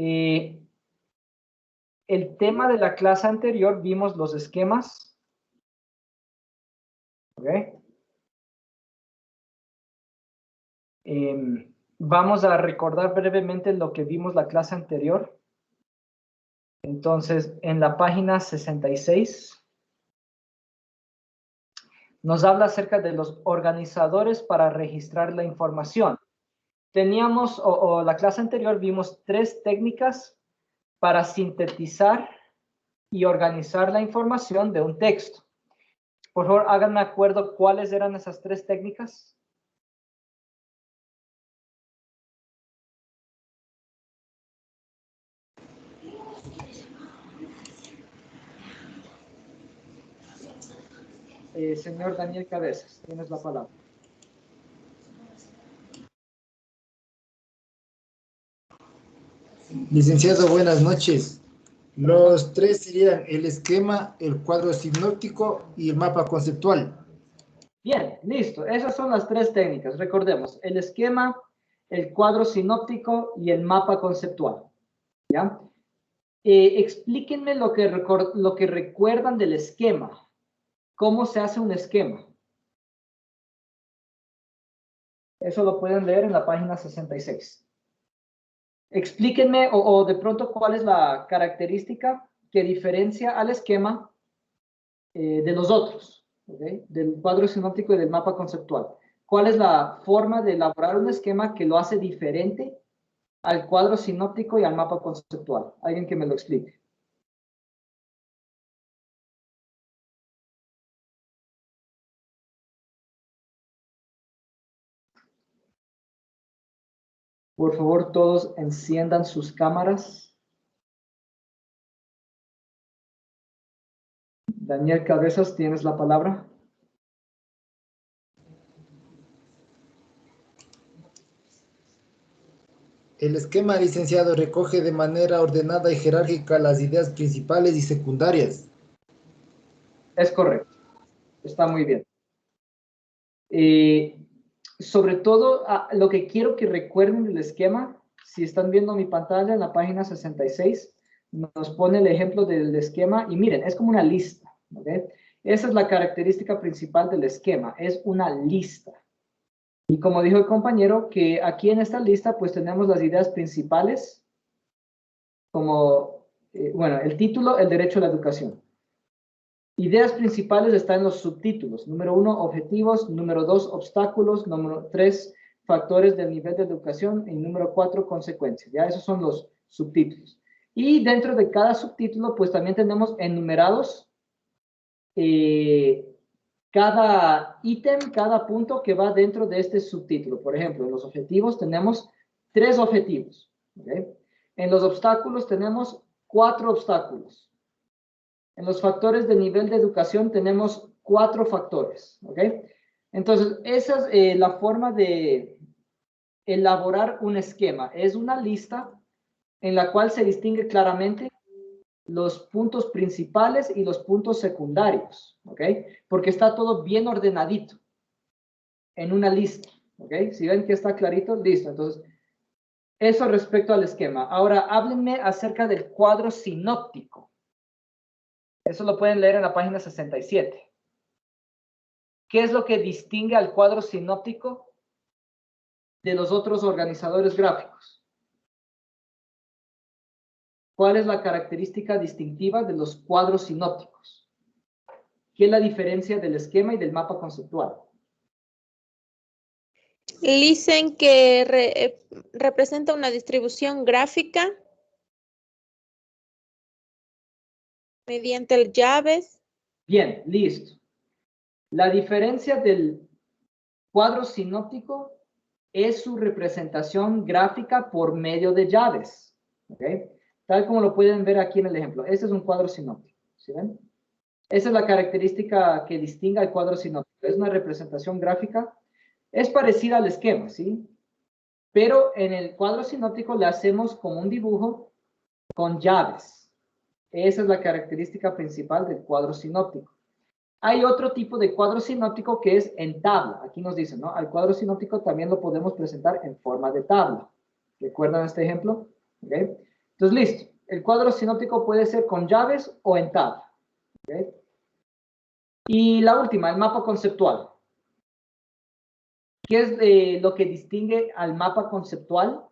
El tema de la clase anterior vimos los esquemas. ¿Okay? Vamos a recordar brevemente lo que vimos la clase anterior. Entonces, en la página 66 nos habla acerca de los organizadores para registrar la información. Teníamos, la clase anterior vimos 3 técnicas para sintetizar y organizar la información de un texto. Por favor, háganme acuerdo cuáles eran esas 3 técnicas. Señor Daniel Cabezas, tienes la palabra. Licenciado, buenas noches. Los 3 serían el esquema, el cuadro sinóptico y el mapa conceptual. Bien, listo. Esas son las 3 técnicas. Recordemos, el esquema, el cuadro sinóptico y el mapa conceptual. ¿Ya? Explíquenme lo que recuerdan del esquema. ¿Cómo se hace un esquema? Eso lo pueden leer en la página 66. Explíquenme, o de pronto, cuál es la característica que diferencia al esquema de los otros, ¿okay? Del cuadro sinóptico y del mapa conceptual. ¿Cuál es la forma de elaborar un esquema que lo hace diferente al cuadro sinóptico y al mapa conceptual? Alguien que me lo explique. Por favor, todos enciendan sus cámaras. Daniel Cabezas, tienes la palabra. El esquema, licenciado, recoge de manera ordenada y jerárquica las ideas principales y secundarias. Es correcto. Está muy bien. Sobre todo, lo que quiero que recuerden del esquema, si están viendo mi pantalla en la página 66, nos pone el ejemplo del esquema y miren, es como una lista. ¿Okay? Esa es la característica principal del esquema, es una lista. Y como dijo el compañero, que aquí en esta lista pues tenemos las ideas principales, como, bueno, el título, el derecho a la educación. Ideas principales están en los subtítulos. Número 1, objetivos. Número 2, obstáculos. Número 3, factores del nivel de educación. Y número 4, consecuencias. Ya esos son los subtítulos. Y dentro de cada subtítulo, pues también tenemos enumerados cada ítem, cada punto que va dentro de este subtítulo. Por ejemplo, en los objetivos tenemos 3 objetivos. ¿Okay? En los obstáculos tenemos 4 obstáculos. En los factores de nivel de educación tenemos 4 factores. ¿Ok? Entonces, esa es la forma de elaborar un esquema. Es una lista en la cual se distingue claramente los puntos principales y los puntos secundarios, ¿ok? Porque está todo bien ordenadito en una lista, ¿ok? Si ven que está clarito, listo. Entonces, eso respecto al esquema. Ahora, háblenme acerca del cuadro sinóptico. Eso lo pueden leer en la página 67. ¿Qué es lo que distingue al cuadro sinóptico de los otros organizadores gráficos? ¿Cuál es la característica distintiva de los cuadros sinópticos? ¿Qué es la diferencia del esquema y del mapa conceptual? Dicen que representa una distribución gráfica mediante llaves. Bien, listo. La diferencia del cuadro sinóptico es su representación gráfica por medio de llaves. ¿Okay? Tal como lo pueden ver aquí en el ejemplo. Este es un cuadro sinóptico. ¿Sí ven? Esa es la característica que distingue al cuadro sinóptico. Es una representación gráfica. Es parecida al esquema, ¿sí? Pero en el cuadro sinóptico le hacemos como un dibujo con llaves. Esa es la característica principal del cuadro sinóptico. Hay otro tipo de cuadro sinóptico que es en tabla. Aquí nos dicen, ¿no? Al cuadro sinóptico también lo podemos presentar en forma de tabla. ¿Recuerdan este ejemplo? ¿Okay? Entonces, listo. El cuadro sinóptico puede ser con llaves o en tab. ¿Okay? Y la última, el mapa conceptual. ¿Qué es lo que distingue al mapa conceptual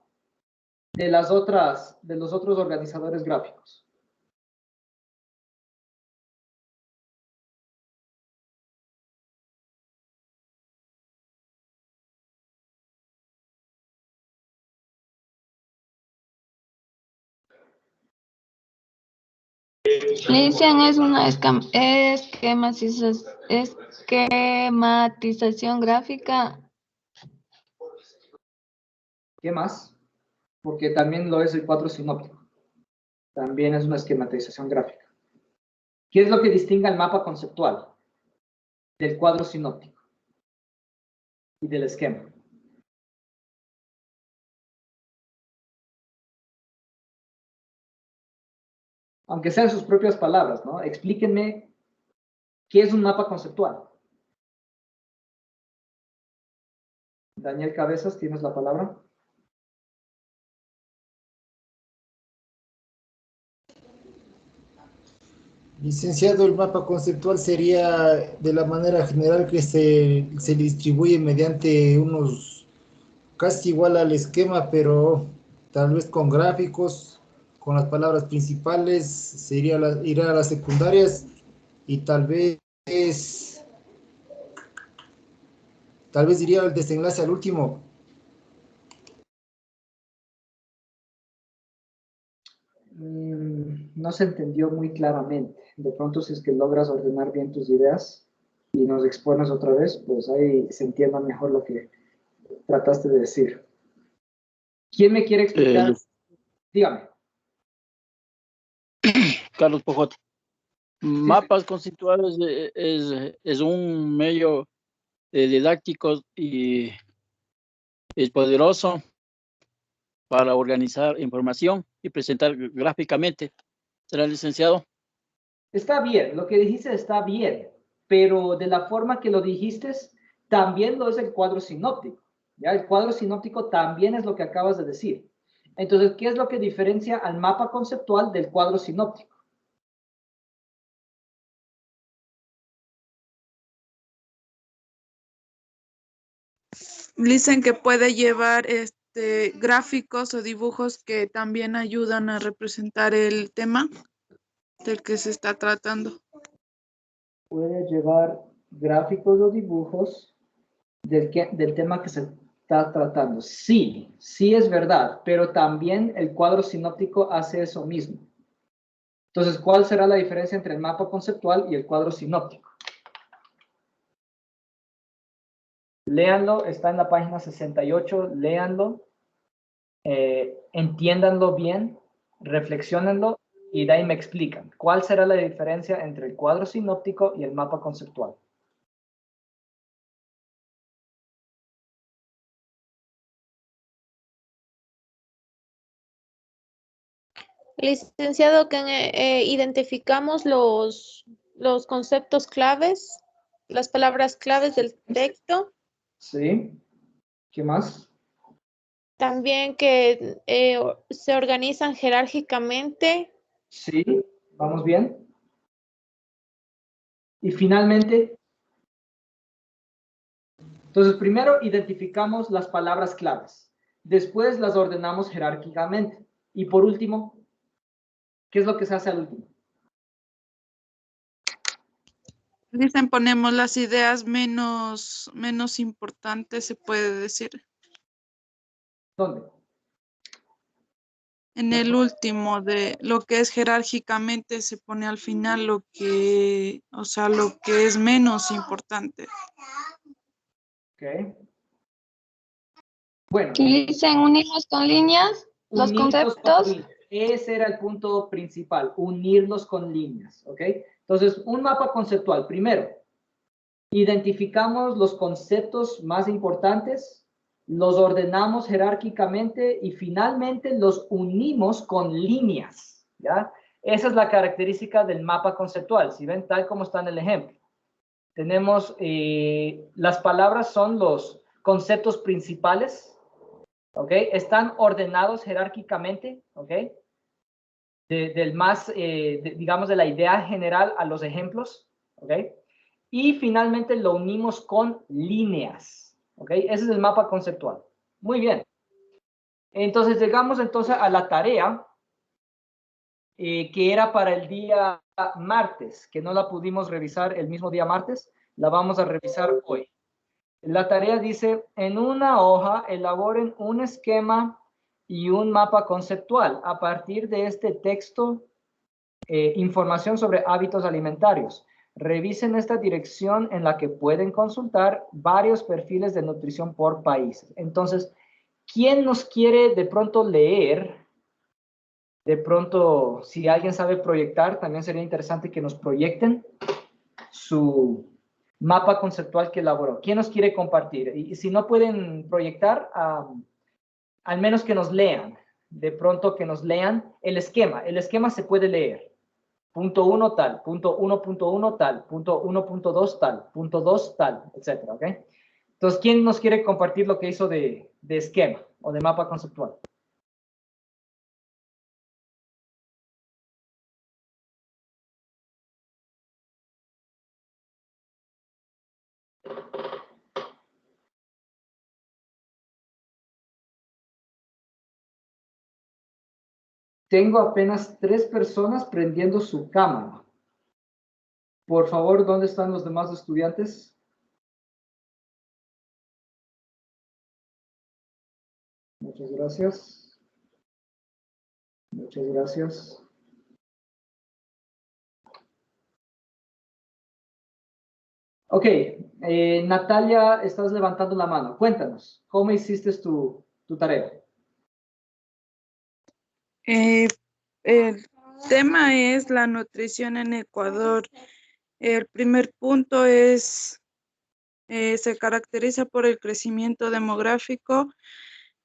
de los otros organizadores gráficos? Listen es una esquematización gráfica. ¿Qué más? Porque también lo es el cuadro sinóptico. También es una esquematización gráfica. ¿Qué es lo que distingue al mapa conceptual del cuadro sinóptico y del esquema? Aunque sean sus propias palabras, ¿no? Explíquenme qué es un mapa conceptual. Daniel Cabezas, ¿tienes la palabra? Licenciado, el mapa conceptual sería de la manera general que se distribuye mediante unos casi igual al esquema, pero tal vez con gráficos, con las palabras principales, irá a las secundarias y tal vez iría el desenlace al último. No se entendió muy claramente. De pronto, si es que logras ordenar bien tus ideas y nos expones otra vez, pues ahí se entienda mejor lo que trataste de decir. ¿Quién me quiere explicar? Dígame. Carlos Pojota. Mapas conceptuales es un medio didáctico y es poderoso para organizar información y presentar gráficamente. ¿Será licenciado? Está bien, lo que dijiste está bien, pero de la forma que lo dijiste, también lo es el cuadro sinóptico. ¿Ya? El cuadro sinóptico también es lo que acabas de decir. Entonces, ¿qué es lo que diferencia al mapa conceptual del cuadro sinóptico? Dicen que puede llevar gráficos o dibujos que también ayudan a representar el tema del que se está tratando. Puede llevar gráficos o dibujos del tema que se está tratando. Sí, sí es verdad, pero también el cuadro sinóptico hace eso mismo. Entonces, ¿cuál será la diferencia entre el mapa conceptual y el cuadro sinóptico? Léanlo, está en la página 68, léanlo, entiéndanlo bien, reflexionenlo y de ahí me explican. ¿Cuál será la diferencia entre el cuadro sinóptico y el mapa conceptual? Licenciado, que identificamos los conceptos claves, las palabras claves del texto. Sí. ¿Qué más? También que se organizan jerárquicamente. Sí, vamos bien. Y finalmente, entonces primero identificamos las palabras claves. Después las ordenamos jerárquicamente. Y por último, ¿qué es lo que se hace al último? Dicen ponemos las ideas menos importantes, se puede decir. ¿Dónde? En el último de lo que es jerárquicamente se pone al final lo que es menos importante. Ok. Bueno. Dicen unirlos con líneas, los conceptos. Ese era el punto principal, unirlos con líneas, ¿ok? Entonces, un mapa conceptual. Primero, identificamos los conceptos más importantes, los ordenamos jerárquicamente y finalmente los unimos con líneas, ¿ya? Esa es la característica del mapa conceptual, si ven tal como está en el ejemplo. Tenemos, las palabras son los conceptos principales, ¿ok? Están ordenados jerárquicamente, ¿ok? del más, digamos, de la idea general a los ejemplos, ¿ok? Y finalmente lo unimos con líneas, ¿ok? Ese es el mapa conceptual. Muy bien. Entonces llegamos entonces a la tarea que era para el día martes, que no la pudimos revisar el mismo día martes, la vamos a revisar hoy. La tarea dice, en una hoja elaboren un esquema y un mapa conceptual a partir de este texto, información sobre hábitos alimentarios. Revisen esta dirección en la que pueden consultar varios perfiles de nutrición por países. Entonces, ¿quién nos quiere de pronto leer? De pronto, si alguien sabe proyectar, también sería interesante que nos proyecten su mapa conceptual que elaboró. ¿Quién nos quiere compartir? Y si no pueden proyectar, al menos que nos lean. De pronto que nos lean el esquema. El esquema se puede leer. Punto 1 tal, punto 1.1 tal, punto 1.2 tal, punto 2 tal, etcétera, ¿ok? Entonces, ¿quién nos quiere compartir lo que hizo de esquema o de mapa conceptual? Tengo apenas 3 personas prendiendo su cámara. Por favor, ¿dónde están los demás estudiantes? Muchas gracias. Muchas gracias. Ok, Natalia, estás levantando la mano. Cuéntanos, ¿cómo hiciste tu tarea? El tema es la nutrición en Ecuador. El primer punto es, se caracteriza por el crecimiento demográfico.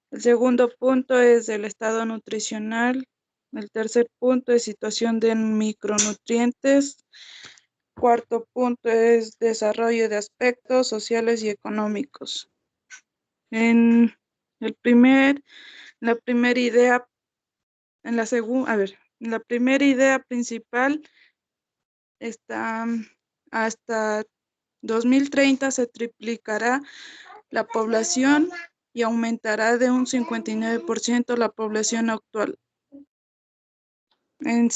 El segundo punto es el estado nutricional. El tercer punto es situación de micronutrientes. Cuarto punto es desarrollo de aspectos sociales y económicos. En la primera idea, en la primera idea principal está hasta 2030 se triplicará la población y aumentará de un 59% la población actual. En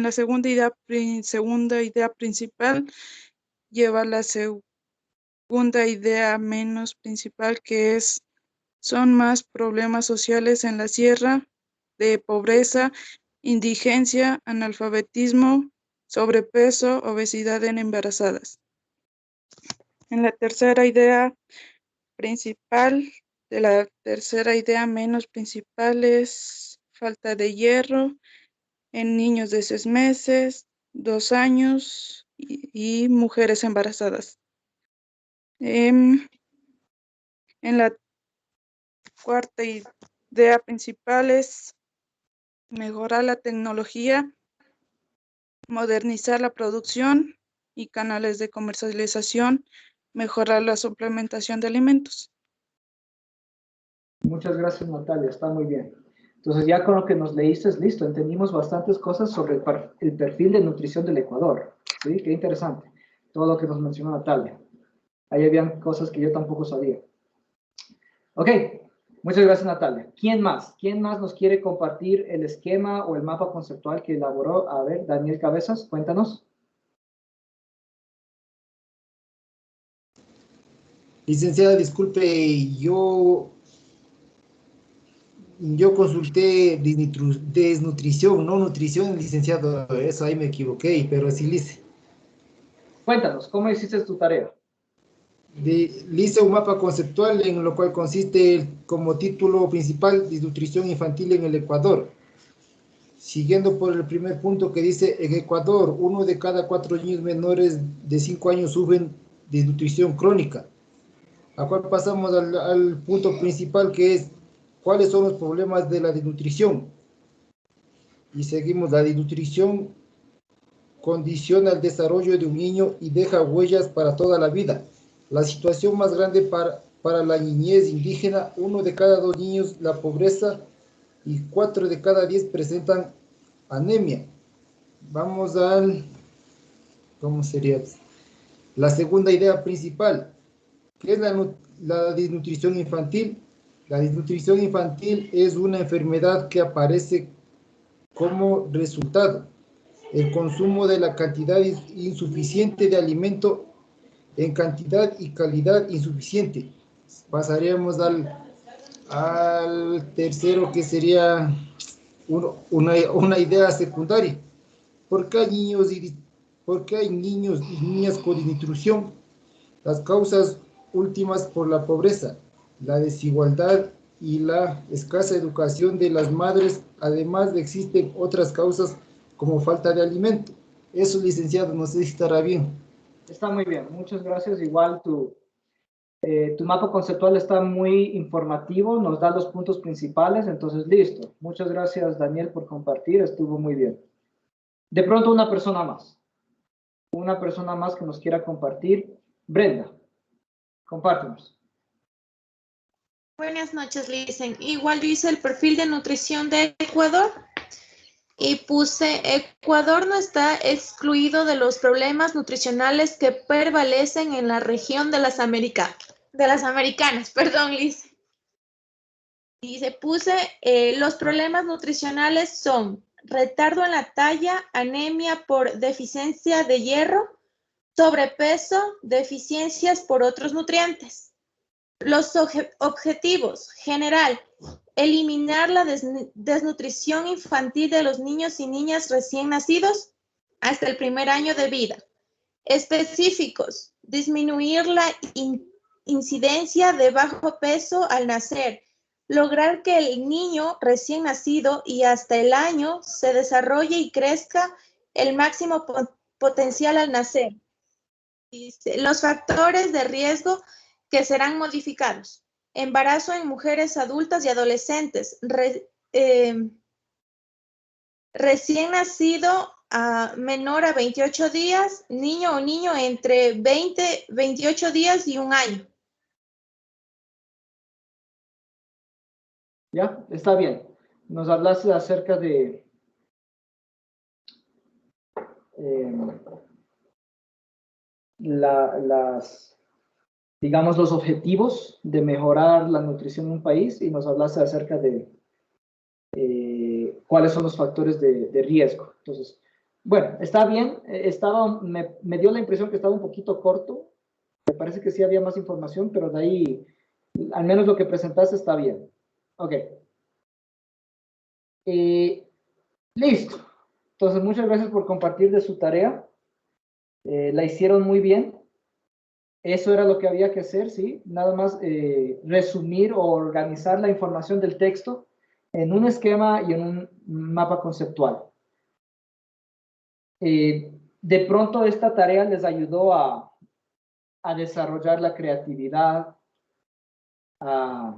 la segunda idea principal lleva la segunda idea menos principal, que son más problemas sociales en la sierra, de pobreza, indigencia, analfabetismo, sobrepeso, obesidad en embarazadas. En la tercera idea principal, de la tercera idea menos principal es falta de hierro en niños de 6 meses, 2 años y mujeres embarazadas. En la cuarta idea principal es mejorar la tecnología, modernizar la producción y canales de comercialización, mejorar la suplementación de alimentos. Muchas gracias, Natalia, está muy bien. Entonces, ya con lo que nos leíste, listo, entendimos bastantes cosas sobre el perfil de nutrición del Ecuador. ¿Sí? Qué interesante. Todo lo que nos mencionó Natalia. Ahí habían cosas que yo tampoco sabía. Ok, muchas gracias, Natalia. ¿Quién más? ¿Quién más nos quiere compartir el esquema o el mapa conceptual que elaboró? A ver, Daniel Cabezas, cuéntanos. Licenciada, disculpe, yo consulté desnutrición, no nutrición, licenciado, eso ahí me equivoqué, pero sí lice. Cuéntanos, ¿cómo hiciste tu tarea? Hice un mapa conceptual en lo cual consiste como título principal desnutrición infantil en el Ecuador. Siguiendo por el primer punto que dice, en Ecuador, 1 de cada 4 niños menores de 5 años sufren desnutrición crónica. A cual pasamos al punto principal, que es cuáles son los problemas de la desnutrición. Y seguimos, la desnutrición condiciona el desarrollo de un niño y deja huellas para toda la vida. La situación más grande para la niñez indígena, 1 de cada 2 niños, la pobreza y 4 de cada 10 presentan anemia. Vamos al, ¿cómo sería? La segunda idea principal, que es la desnutrición infantil. La desnutrición infantil es una enfermedad que aparece como resultado el consumo de la cantidad insuficiente de alimento en cantidad y calidad insuficiente. Pasaríamos al tercero, que sería una idea secundaria. ¿Por qué hay niños y niñas con desnutrición? Las causas últimas por la pobreza, la desigualdad y la escasa educación de las madres. Además, existen otras causas como falta de alimento. Eso, licenciado, no sé si estará bien. Está muy bien, muchas gracias. Igual tu mapa conceptual está muy informativo, nos da los puntos principales, entonces listo. Muchas gracias, Daniel, por compartir, estuvo muy bien. De pronto una persona más que nos quiera compartir. Brenda, compártenos. Buenas noches, Licen. Igual yo hice el perfil de nutrición de Ecuador y puse: Ecuador no está excluido de los problemas nutricionales que prevalecen en la región de las Americanas, perdón, Licen. Y se puse, los problemas nutricionales son retardo en la talla, anemia por deficiencia de hierro, sobrepeso, deficiencias por otros nutrientes. Los objetivos: general, eliminar la desnutrición infantil de los niños y niñas recién nacidos hasta el primer año de vida. Específicos: disminuir la incidencia de bajo peso al nacer, lograr que el niño recién nacido y hasta el año se desarrolle y crezca el máximo potencial al nacer. Los factores de riesgo que serán modificados: embarazo en mujeres adultas y adolescentes, recién nacido menor a 28 días, niño o niño entre 28 días y un año. Ya, está bien. Nos hablaste acerca de digamos, los objetivos de mejorar la nutrición en un país, y nos hablaste acerca de cuáles son los factores de riesgo. Entonces, bueno, está bien. Me dio la impresión que estaba un poquito corto. Me parece que sí había más información, pero de ahí, al menos lo que presentaste está bien. Ok. Listo. Entonces, muchas gracias por compartir de su tarea. La hicieron muy bien. Eso era lo que había que hacer, ¿sí? Nada más resumir o organizar la información del texto en un esquema y en un mapa conceptual. De pronto esta tarea les ayudó a desarrollar la creatividad, a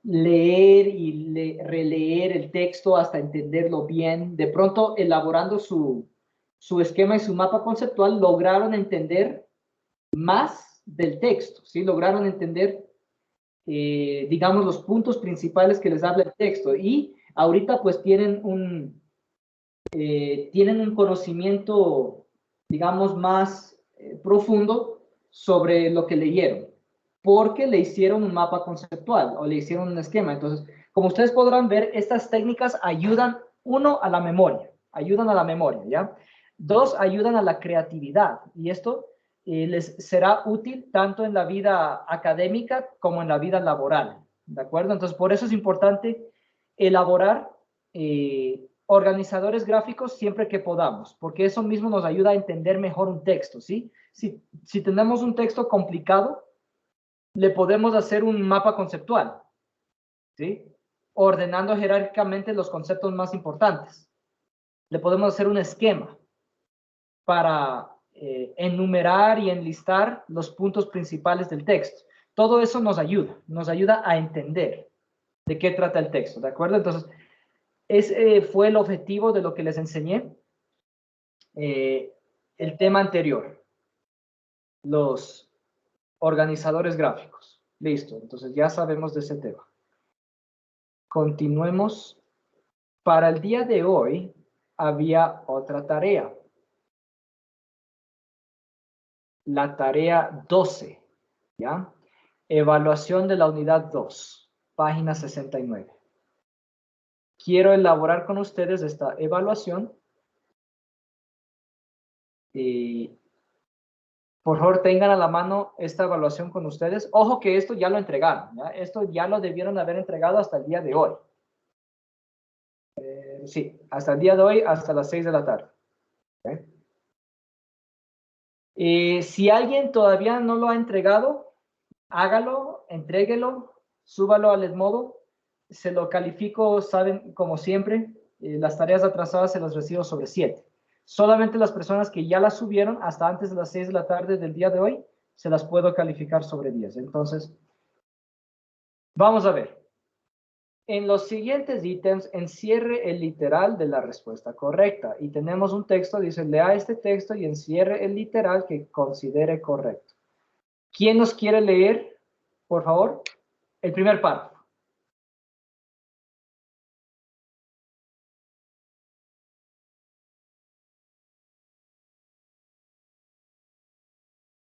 leer y releer el texto hasta entenderlo bien. De pronto, elaborando su esquema y su mapa conceptual, lograron entender más del texto, ¿sí? Lograron entender, digamos, los puntos principales que les habla el texto, y ahorita pues tienen un conocimiento, digamos, más profundo sobre lo que leyeron, porque le hicieron un mapa conceptual o le hicieron un esquema. Entonces, como ustedes podrán ver, estas técnicas ayudan, uno, a la memoria, ¿ya? Dos, ayudan a la creatividad, y esto les será útil tanto en la vida académica como en la vida laboral, ¿de acuerdo? Entonces, por eso es importante elaborar organizadores gráficos siempre que podamos, porque eso mismo nos ayuda a entender mejor un texto, ¿sí? Si tenemos un texto complicado, le podemos hacer un mapa conceptual, ¿sí? Ordenando jerárquicamente los conceptos más importantes. Le podemos hacer un esquema para enumerar y enlistar los puntos principales del texto. Todo eso nos ayuda a entender de qué trata el texto, ¿de acuerdo? Entonces, ese fue el objetivo de lo que les enseñé. El tema anterior, los organizadores gráficos. Listo, entonces ya sabemos de ese tema. Continuemos. Para el día de hoy había otra tarea. La tarea 12, ¿ya? Evaluación de la unidad 2, página 69. Quiero elaborar con ustedes esta evaluación. Y por favor tengan a la mano esta evaluación con ustedes. Ojo que esto ya lo entregaron, ¿ya? Esto ya lo debieron haber entregado hasta el día de hoy. Sí, hasta el día de hoy, hasta las 6 de la tarde. ¿Okay? Si alguien todavía no lo ha entregado, hágalo, entréguelo, súbalo al Edmodo. Se lo califico, saben, como siempre, las tareas atrasadas se las recibo sobre 7. Solamente las personas que ya las subieron hasta antes de las 6 de la tarde del día de hoy, se las puedo calificar sobre 10. Entonces, vamos a ver. En los siguientes ítems, encierre el literal de la respuesta correcta. Y tenemos un texto, dice, lea este texto y encierre el literal que considere correcto. ¿Quién nos quiere leer, por favor, el primer párrafo?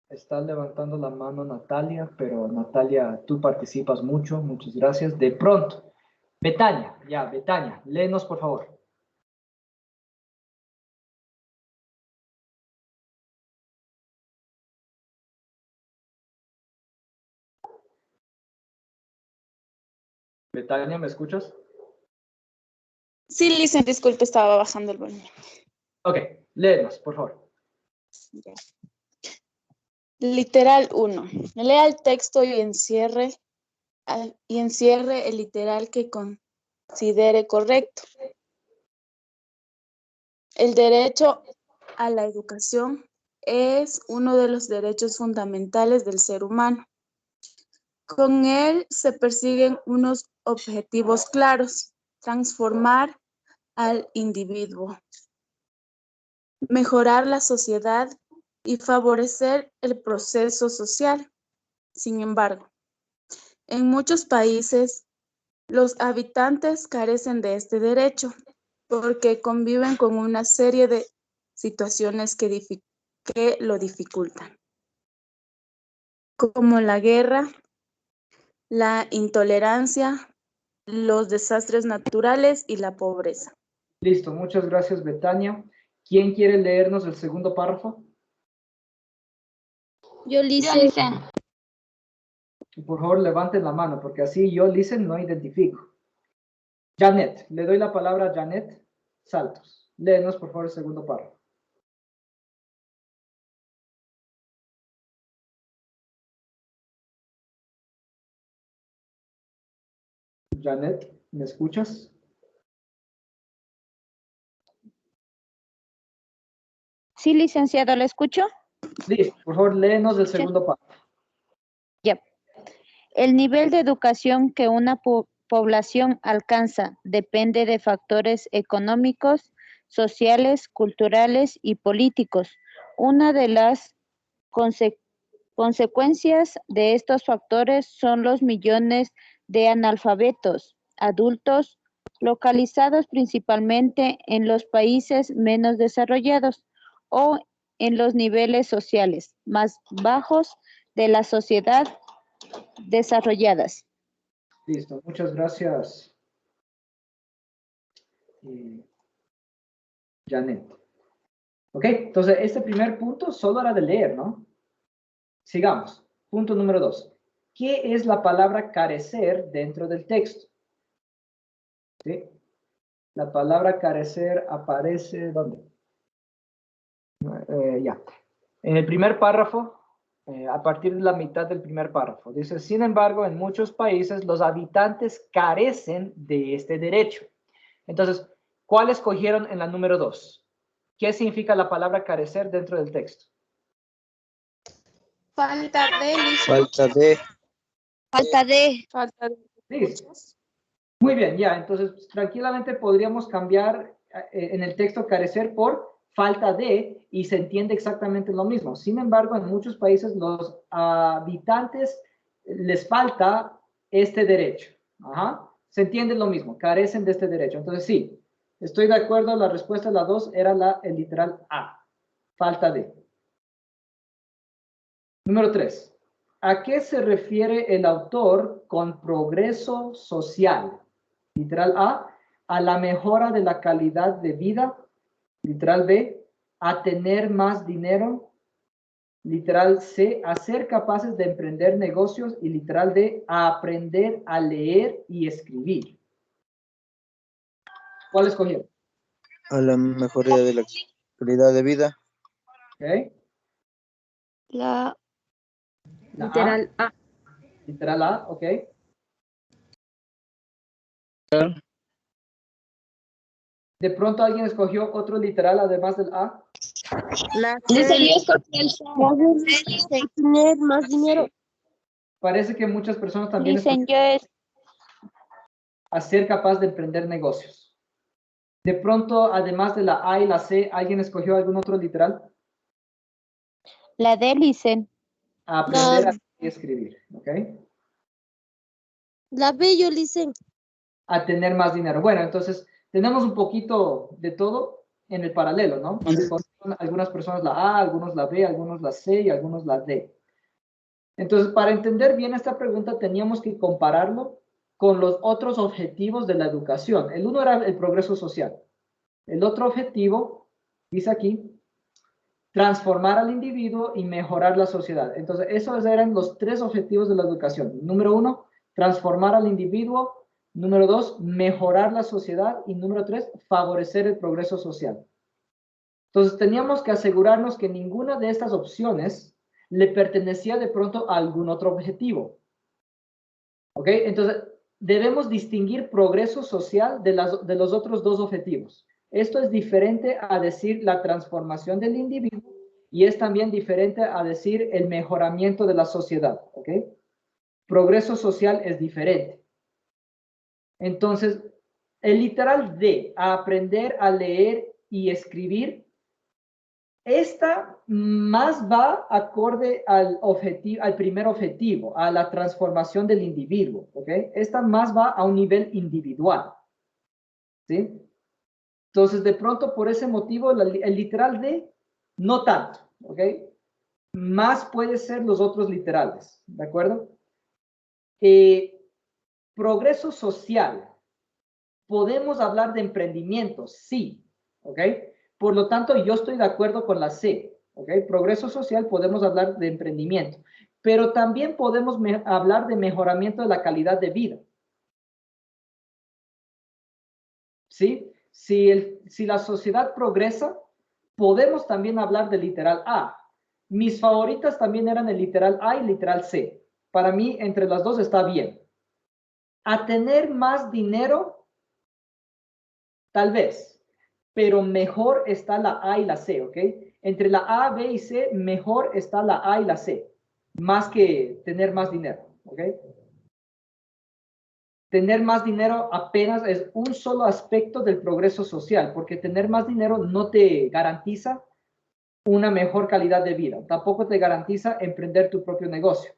Está levantando la mano Natalia, pero Natalia, tú participas mucho, muchas gracias. De pronto, Betania, Betania, léenos por favor. Betania, ¿me escuchas? Sí, Listen, disculpe, estaba bajando el volumen. Ok, léenos, por favor. Ya. Literal 1. Lea el texto y encierre el literal que considere correcto. El derecho a la educación es uno de los derechos fundamentales del ser humano. Con él se persiguen unos objetivos claros: transformar al individuo, mejorar la sociedad y favorecer el proceso social. Sin embargo, en muchos países, los habitantes carecen de este derecho porque conviven con una serie de situaciones que lo dificultan, como la guerra, la intolerancia, los desastres naturales y la pobreza. Listo, muchas gracias, Betania. ¿Quién quiere leernos el segundo párrafo? Yo, Listen. Por favor, levanten la mano, porque así yo, Listen, no identifico. Janet, le doy la palabra a Janet Saltos. Léenos, por favor, el segundo párrafo. Janet, ¿me escuchas? Sí, licenciado, ¿lo escucho? Listo, por favor, léenos el segundo párrafo. Ya. El nivel de educación que una población alcanza depende de factores económicos, sociales, culturales y políticos. Una de las consecuencias de estos factores son los millones de analfabetos adultos localizados principalmente en los países menos desarrollados o en los niveles sociales más bajos de la sociedad desarrolladas. Listo, muchas gracias, Janet. Ok, entonces este primer punto solo era de leer, ¿no? Sigamos. Punto número 2. ¿Qué es la palabra carecer dentro del texto? ¿Sí? La palabra carecer aparece, ¿dónde? Ya. En el primer párrafo, a partir de la mitad del primer párrafo. Dice, sin embargo, en muchos países los habitantes carecen de este derecho. Entonces, ¿cuál escogieron en la número 2? ¿Qué significa la palabra carecer dentro del texto? Falta de, Falta de. Falta de. Listo. Muy bien, ya. Entonces, tranquilamente podríamos cambiar en el texto carecer por falta de y se entiende exactamente lo mismo. Sin embargo, en muchos países los habitantes les falta este derecho. Ajá. Se entiende lo mismo, carecen de este derecho. Entonces, sí, estoy de acuerdo, la respuesta de la 2 era el literal A, falta de. Número 3. ¿A qué se refiere el autor con progreso social? Literal A la mejora de la calidad de vida. Literal B, a tener más dinero. Literal C, a ser capaces de emprender negocios. Y literal D, a aprender a leer y escribir. ¿Cuál escogieron? A la mejoría de la calidad de vida. ¿Ok? La La literal A. Literal A, ok. ¿De pronto alguien escogió otro literal además del A? La Dice, C. yo escogí el C. Tener más dinero. Parece que muchas personas también Dicen escogieron yo es a ser capaz de emprender negocios. De pronto, además de la A y la C, ¿alguien escogió algún otro literal? la D, dicen. A aprender a leer y escribir, ¿ok? La B yo le hice. A tener más dinero. Bueno, entonces, tenemos un poquito de todo en el paralelo, ¿no? Algunas personas la A, algunos la B, algunos la C y algunos la D. Entonces, para entender bien esta pregunta, teníamos que compararlo con los otros objetivos de la educación. El uno era el progreso social. El otro objetivo, dice aquí, transformar al individuo y mejorar la sociedad. Entonces, esos eran los tres objetivos de la educación. Número 1, transformar al individuo. Número 2, mejorar la sociedad. Y número 3, favorecer el progreso social. Entonces, teníamos que asegurarnos que ninguna de estas opciones le pertenecía de pronto a algún otro objetivo. ¿Ok? Entonces, debemos distinguir progreso social de los otros dos objetivos. Esto es diferente a decir la transformación del individuo y es también diferente a decir el mejoramiento de la sociedad. ¿Ok? Progreso social es diferente. Entonces, el literal de aprender a leer y escribir, esta más va acorde al objetivo, al primer objetivo, a la transformación del individuo, ¿ok? Esta más va a un nivel individual, ¿sí? Entonces, de pronto, por ese motivo, el literal de, no tanto, ¿ok? Más puede ser los otros literales, ¿de acuerdo? Progreso social. Podemos hablar de emprendimiento, sí, ¿ok? Por lo tanto, yo estoy de acuerdo con la C, ¿ok? Progreso social, podemos hablar de emprendimiento, pero también podemos hablar de mejoramiento de la calidad de vida. ¿Sí? Si la sociedad progresa, podemos también hablar del literal A. Mis favoritas también eran el literal A y el literal C. Para mí, entre las dos está bien. A tener más dinero, tal vez, pero mejor está la A y la C, ¿ok? Entre la A, B y C, mejor está la A y la C, más que tener más dinero, ¿ok? Tener más dinero apenas es un solo aspecto del progreso social, porque tener más dinero no te garantiza una mejor calidad de vida, tampoco te garantiza emprender tu propio negocio.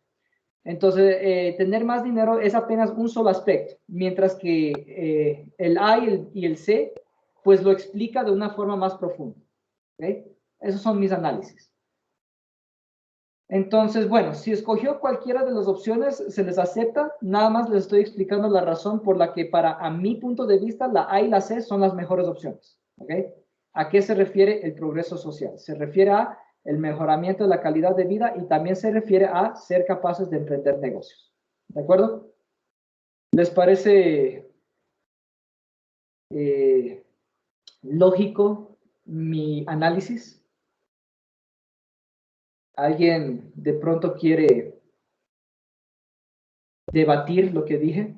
Entonces, tener más dinero es apenas un solo aspecto, mientras que el A y el C, pues lo explica de una forma más profunda. ¿Okay? Esos son mis análisis. Entonces, bueno, si escogió cualquiera de las opciones, se les acepta. Nada más les estoy explicando la razón por la que a mi punto de vista, la A y la C son las mejores opciones. ¿Okay? ¿A qué se refiere el progreso social? Se refiere a el mejoramiento de la calidad de vida y también se refiere a ser capaces de emprender negocios. ¿De acuerdo? ¿Les parece lógico mi análisis? ¿Alguien de pronto quiere debatir lo que dije?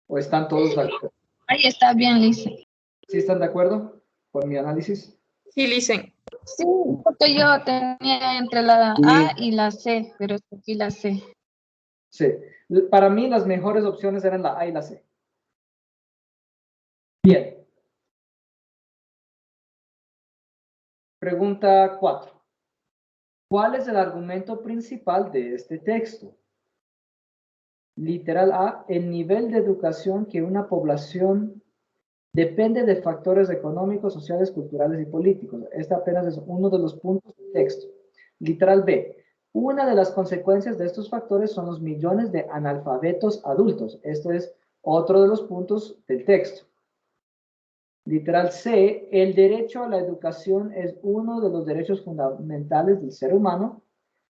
¿O están todos de acuerdo? Ahí está bien, Lice. ¿Sí están de acuerdo con mi análisis? Sí, Licen. Sí, porque yo tenía entre la A y la C, pero aquí la C. Sí. Para mí las mejores opciones eran la A y la C. Bien. Pregunta 4. ¿Cuál es el argumento principal de este texto? Literal A, el nivel de educación que una población depende de factores económicos, sociales, culturales y políticos. Este apenas es uno de los puntos del texto. Literal B, una de las consecuencias de estos factores son los millones de analfabetos adultos. Esto es otro de los puntos del texto. Literal C, el derecho a la educación es uno de los derechos fundamentales del ser humano.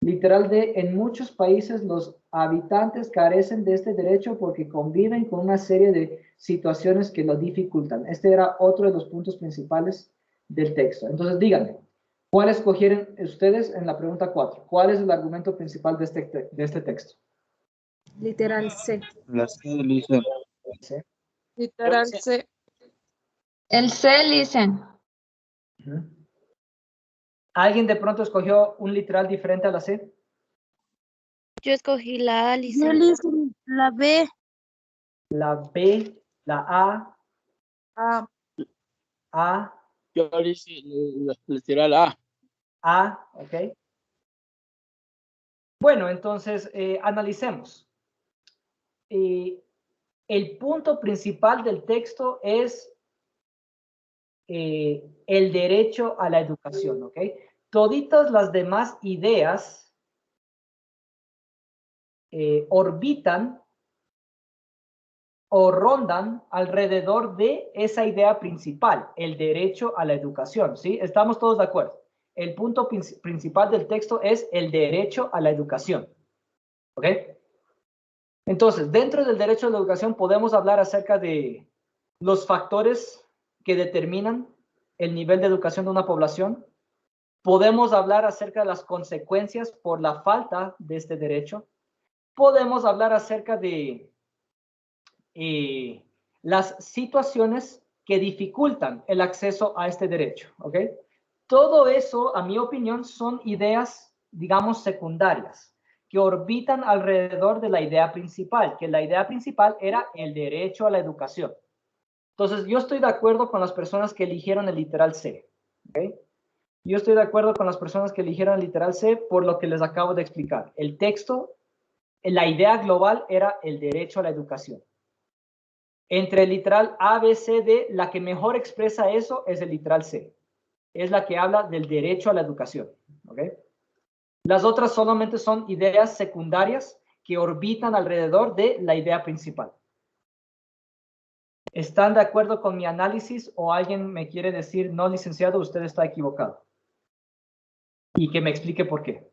Literal D, en muchos países los habitantes carecen de este derecho porque conviven con una serie de situaciones que lo dificultan. Este era otro de los puntos principales del texto. Entonces, díganme, ¿cuál escogieron ustedes en la pregunta 4? ¿Cuál es el argumento principal de este texto? Literal C. La C, Lisa. ¿Sí? Literal C. El C, listen. Ujú. ¿Alguien de pronto escogió un literal diferente a la C? Yo escogí la A, Yo Lisa. listen la B. La B, la Ah, A, Yo hice la literal A. ok. Bueno, entonces analicemos. El punto principal del texto es el derecho a la educación, ¿ok? Toditas las demás ideas orbitan o rondan alrededor de esa idea principal, el derecho a la educación, ¿sí? Estamos todos de acuerdo. El punto principal del texto es el derecho a la educación, ¿ok? Entonces, dentro del derecho a la educación podemos hablar acerca de los factores que determinan el nivel de educación de una población. Podemos hablar acerca de las consecuencias por la falta de este derecho. Podemos hablar acerca de las situaciones que dificultan el acceso a este derecho, ¿ok? Todo eso, a mi opinión, son ideas, digamos, secundarias, que orbitan alrededor de la idea principal, que la idea principal era el derecho a la educación. Entonces, yo estoy de acuerdo con las personas que eligieron el literal C, ¿ok? Yo estoy de acuerdo con las personas que eligieron el literal C por lo que les acabo de explicar. El texto, la idea global era el derecho a la educación. Entre el literal A, B, C, D, la que mejor expresa eso es el literal C. Es la que habla del derecho a la educación. ¿Ok? Las otras solamente son ideas secundarias que orbitan alrededor de la idea principal. ¿Están de acuerdo con mi análisis o alguien me quiere decir, no, licenciado, usted está equivocado? Y que me explique por qué.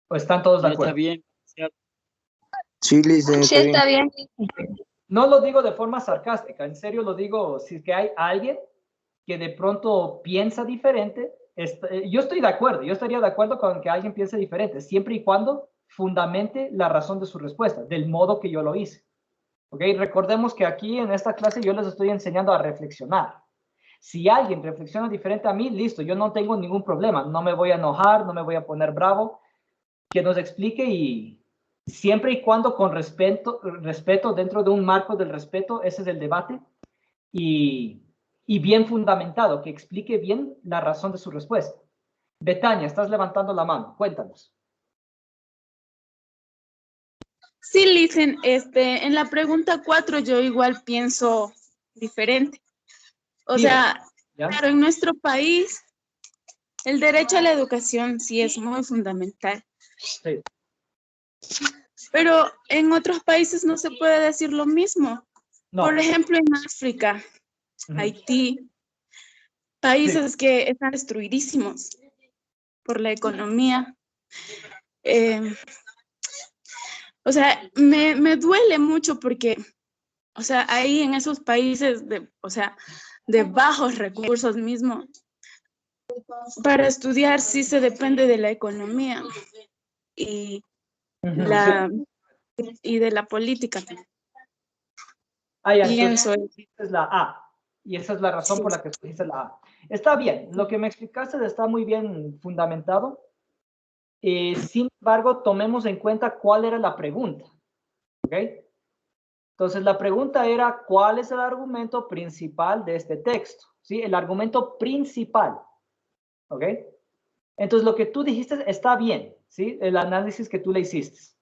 ¿O están todos de No está acuerdo? bien. Sí, Lisa, Sí, está bien. está bien. No lo digo de forma sarcástica, en serio lo digo, si es que hay alguien que de pronto piensa diferente, yo estoy de acuerdo, yo estaría de acuerdo con que alguien piense diferente, siempre y cuando fundamente la razón de su respuesta, del modo que yo lo hice. ¿Ok? Recordemos que aquí en esta clase yo les estoy enseñando a reflexionar. Si alguien reflexiona diferente a mí, listo, yo no tengo ningún problema, no me voy a enojar, no me voy a poner bravo, que nos explique y siempre y cuando con respeto dentro de un marco del respeto, ese es el debate, y bien fundamentado, que explique bien la razón de su respuesta. Betania, estás levantando la mano, cuéntanos. sí, listen, en la pregunta 4 yo igual pienso diferente. O Dime, sea, ¿ya? claro, en nuestro país el derecho a la educación sí es muy fundamental. Sí. Pero en otros países no se puede decir lo mismo. No. Por ejemplo, en África, Haití, países que están destruidísimos por la economía. O sea, me duele mucho porque, o sea, ahí en esos países de bajos recursos mismo, para estudiar sí se depende de la economía y de la política. Pienso. Entonces es la A. Y esa es la razón por la que escogiste la A. Está bien, lo que me explicaste está muy bien fundamentado. Sin embargo, tomemos en cuenta cuál era la pregunta. ¿Ok? Entonces, la pregunta era, ¿cuál es el argumento principal de este texto? ¿sí? El argumento principal, ¿ok? Entonces, lo que tú dijiste está bien, ¿sí? El análisis que tú le hiciste.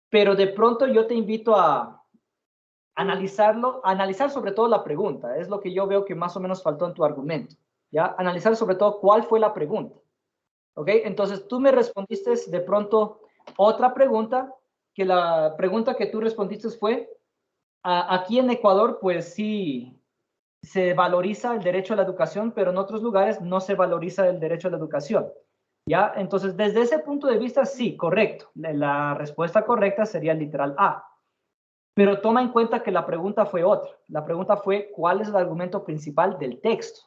Pero de pronto yo te invito a analizar sobre todo la pregunta. Es lo que yo veo que más o menos faltó en tu argumento, ¿ya? Analizar sobre todo cuál fue la pregunta, ¿ok? Entonces, tú me respondiste de pronto otra pregunta, que la pregunta que tú respondiste fue, aquí en Ecuador, pues sí, se valoriza el derecho a la educación, pero en otros lugares no se valoriza el derecho a la educación, ¿ya? Entonces, desde ese punto de vista, sí, correcto. La respuesta correcta sería el literal A. Pero toma en cuenta que la pregunta fue otra. La pregunta fue, ¿cuál es el argumento principal del texto?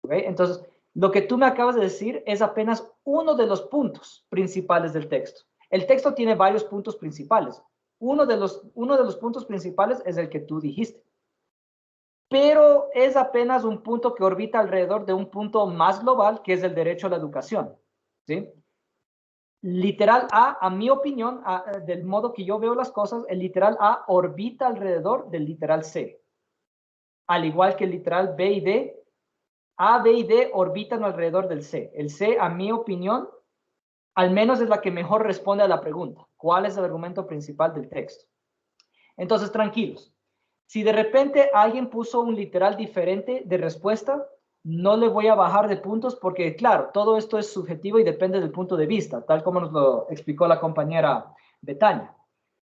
¿Okay? Entonces, lo que tú me acabas de decir es apenas uno de los puntos principales del texto. El texto tiene varios puntos principales. Uno de los puntos principales es el que tú dijiste. Pero es apenas un punto que orbita alrededor de un punto más global, que es el derecho a la educación, ¿sí? Literal A, mi opinión, del modo que yo veo las cosas, el literal A orbita alrededor del literal C. Al igual que el literal B y D, A, B y D orbitan alrededor del C. El C, a mi opinión, al menos es la que mejor responde a la pregunta. ¿Cuál es el argumento principal del texto? Entonces, tranquilos. Si de repente alguien puso un literal diferente de respuesta, no le voy a bajar de puntos porque, claro, todo esto es subjetivo y depende del punto de vista, tal como nos lo explicó la compañera Betania.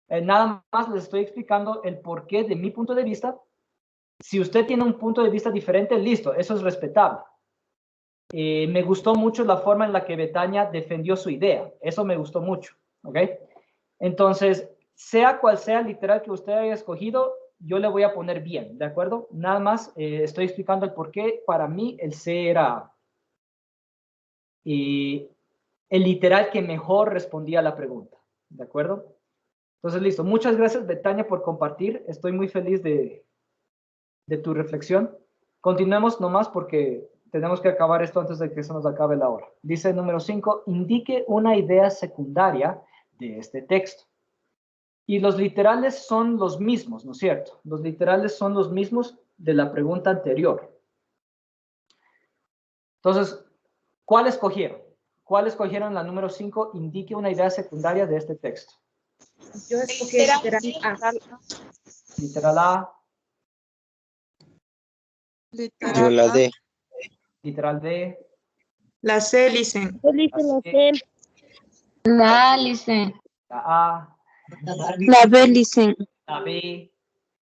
Nada más les estoy explicando el porqué de mi punto de vista. Si usted tiene un punto de vista diferente, listo, eso es respetable. Me gustó mucho la forma en la que Betania defendió su idea. Eso me gustó mucho, ¿ok? Entonces, sea cual sea el literal que usted haya escogido, yo le voy a poner bien, ¿de acuerdo? Nada más estoy explicando el por qué para mí el C era el literal que mejor respondía a la pregunta, ¿de acuerdo? Entonces, listo. Muchas gracias, Betania, por compartir. Estoy muy feliz de tu reflexión. Continuemos nomás porque tenemos que acabar esto antes de que se nos acabe la hora. Dice número 5, indique una idea secundaria de este texto. Y los literales son los mismos, ¿no es cierto? Los literales son los mismos de la pregunta anterior. Entonces, ¿cuál escogieron? ¿Cuál escogieron la número 5? Indique una idea secundaria de este texto. Yo escogí literal A. Literal A. Yo la D. Literal D. La C, dicen. La A, Licen. La A. La B, dicen. La B.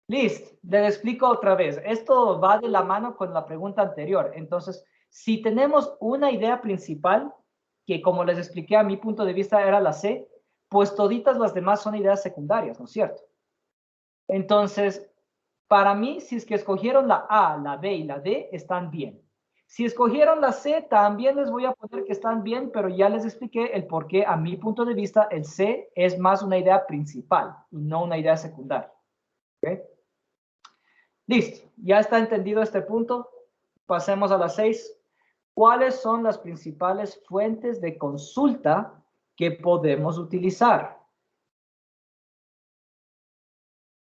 Listo, les explico otra vez. Esto va de la mano con la pregunta anterior. Entonces, si tenemos una idea principal, que como les expliqué a mi punto de vista era la C, pues toditas las demás son ideas secundarias, ¿no es cierto? Entonces, para mí, si es que escogieron la A, la B y la D, están bien. Si escogieron la C, también les voy a poner que están bien, pero ya les expliqué el por qué, a mi punto de vista, el C es más una idea principal y no una idea secundaria. ¿Ok? Listo, ya está entendido este punto. Pasemos a las 6. ¿Cuáles son las principales fuentes de consulta que podemos utilizar?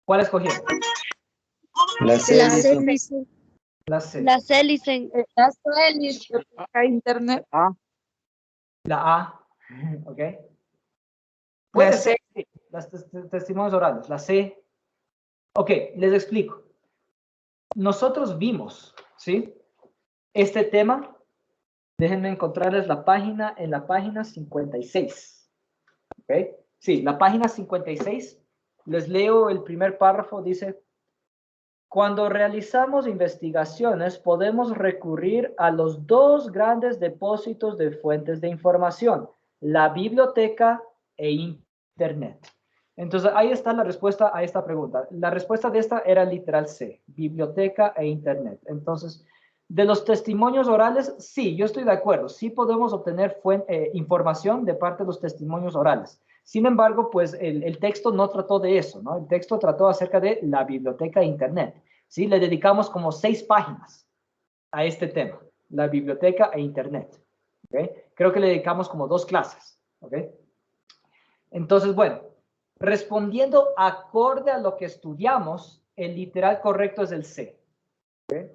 ¿Cuál escogieron? La C. La C, dicen. La C. La C, dicen. La C, Licen. Internet. Ah, La A. ¿Ok? Puede ser, sí, las testimonios orales. La C. Ok, les explico. Nosotros vimos, ¿sí? Este tema. Déjenme encontrarles la página en la página 56. ¿Ok? Sí, la página 56. Les leo el primer párrafo. Dice, cuando realizamos investigaciones podemos recurrir a los dos grandes depósitos de fuentes de información, la biblioteca e Internet. Entonces, ahí está la respuesta a esta pregunta. La respuesta de esta era literal C, biblioteca e Internet. Entonces, de los testimonios orales, sí, yo estoy de acuerdo. Sí podemos obtener información de parte de los testimonios orales. Sin embargo, pues el texto no trató de eso, ¿no? El texto trató acerca de la biblioteca e Internet. ¿Sí? Le dedicamos como 6 páginas a este tema, la biblioteca e Internet. ¿Okay? Creo que le dedicamos como 2 clases. ¿Okay? Entonces, bueno, respondiendo acorde a lo que estudiamos, el literal correcto es el C. ¿Okay?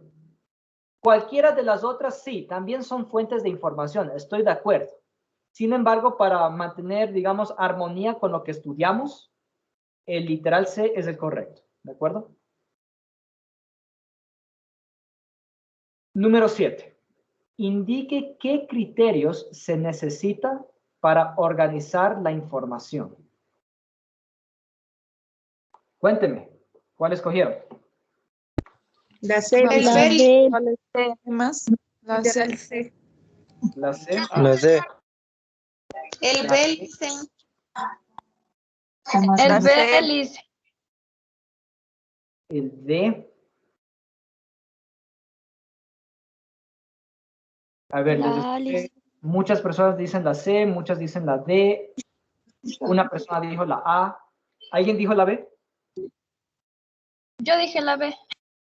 Cualquiera de las otras, sí, también son fuentes de información, estoy de acuerdo. Sin embargo, para mantener, digamos, armonía con lo que estudiamos, el literal C es el correcto, ¿de acuerdo? Número 7. Indique qué criterios se necesita para organizar la información. Cuénteme, ¿cuál escogieron? La C. El La BEL. B. ¿Qué más? La C. La C. La C. El BEL dice. El Belis. El D. A ver, La muchas personas dicen la C, muchas dicen la D. Una persona dijo la A. ¿Alguien dijo la B? Yo dije la B.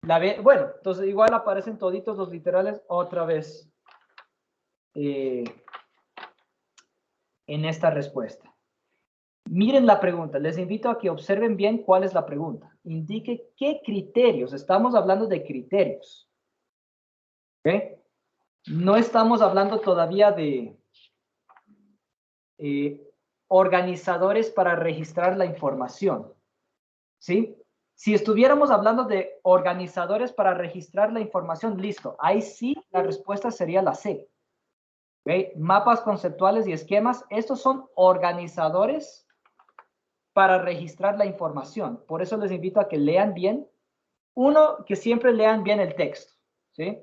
La B, bueno, entonces igual aparecen toditos los literales otra vez en esta respuesta. Miren la pregunta, les invito a que observen bien cuál es la pregunta. Indique qué criterios, estamos hablando de criterios. ¿Ok? No estamos hablando todavía de organizadores para registrar la información. ¿Sí? Si estuviéramos hablando de organizadores para registrar la información, listo. Ahí sí la respuesta sería la C. ¿Okay? Mapas conceptuales y esquemas, estos son organizadores para registrar la información. Por eso les invito a que lean bien. Uno, que siempre lean bien el texto. ¿Sí?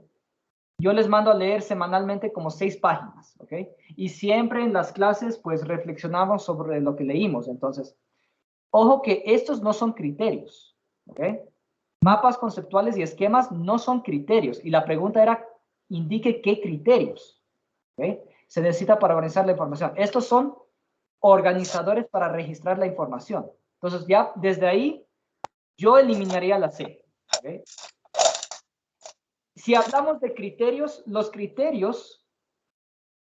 Yo les mando a leer semanalmente como 6 páginas. ¿Ok? Y siempre en las clases, pues, reflexionamos sobre lo que leímos. Entonces, ojo que estos no son criterios. ¿Ok? Mapas conceptuales y esquemas no son criterios. Y la pregunta era, indique qué criterios. ¿Ok? Se necesita para organizar la información. Estos son organizadores para registrar la información. Entonces, ya desde ahí, yo eliminaría la C. ¿Ok? Si hablamos de criterios, los criterios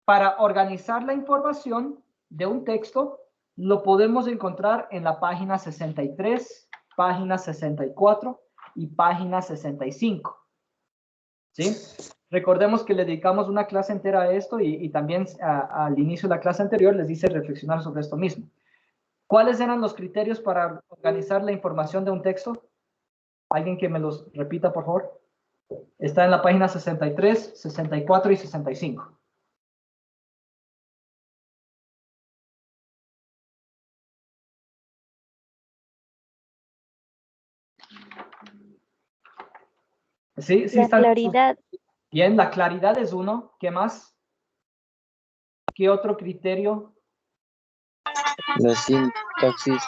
para organizar la información de un texto lo podemos encontrar en la página 63, página 64 y página 65. ¿Sí? Recordemos que le dedicamos una clase entera a esto y también al inicio de la clase anterior les hice reflexionar sobre esto mismo. ¿Cuáles eran los criterios para organizar la información de un texto? ¿Alguien que me los repita, por favor? Está en la página 63, 64 y 65. Sí, sí La están. claridad. Bien, la claridad es uno. ¿Qué más? ¿Qué otro criterio? La sintaxis.